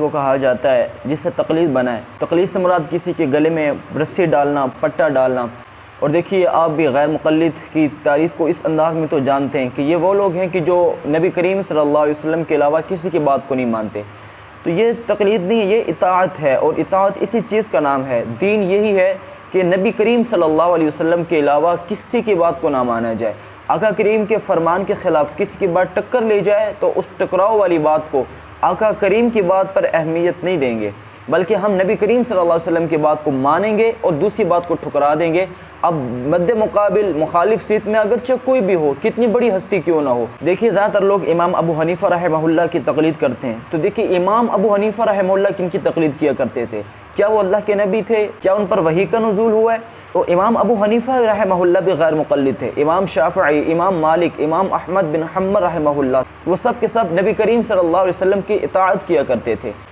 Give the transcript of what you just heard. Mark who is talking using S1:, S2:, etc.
S1: کو کہا جاتا ہے جس سے تقلید بنا ہے۔ تقلید سے مراد کسی کے گلے میں رسی ڈالنا، پٹا ڈالنا۔ اور دیکھیے آپ بھی غیر مقلد کی تعریف کو اس انداز میں تو جانتے ہیں کہ یہ وہ لوگ ہیں کہ جو نبی کریم صلی اللہ علیہ وسلم کے علاوہ کسی کی بات کو نہیں مانتے۔ تو یہ تقلید نہیں ہے، یہ اطاعت ہے، اور اطاعت اسی چیز کا نام ہے۔ دین یہی ہے کہ نبی کریم صلی اللہ علیہ وسلم کے علاوہ کسی کی بات کو نہ مانا جائے۔ آقا کریم کے فرمان کے خلاف کسی کی بات ٹکر لے جائے تو اس ٹکراؤ والی بات کو آقا کریم کی بات پر اہمیت نہیں دیں گے، بلکہ ہم نبی کریم صلی اللہ علیہ وسلم کی بات کو مانیں گے اور دوسری بات کو ٹھکرا دیں گے۔ اب مد مقابل مخالف سیٹ میں اگرچہ کوئی بھی ہو، کتنی بڑی ہستی کیوں نہ ہو۔ دیکھیے زیادہ تر لوگ امام ابو حنیفہ رحمہ اللہ کی تقلید کرتے ہیں، تو دیکھیے امام ابو حنیفہ رحمہ اللہ کن کی تقلید کیا کرتے تھے؟ کیا وہ اللہ کے نبی تھے؟ کیا ان پر وحی کا نزول ہوا ہے؟ تو امام ابو حنیفہ رحمہ اللہ بھی غیر مقلد تھے۔ امام شافعی، امام مالک، امام احمد بن حنبل رحمہ اللہ، وہ سب کے سب نبی کریم صلی اللہ علیہ وسلم کی اطاعت کیا کرتے تھے۔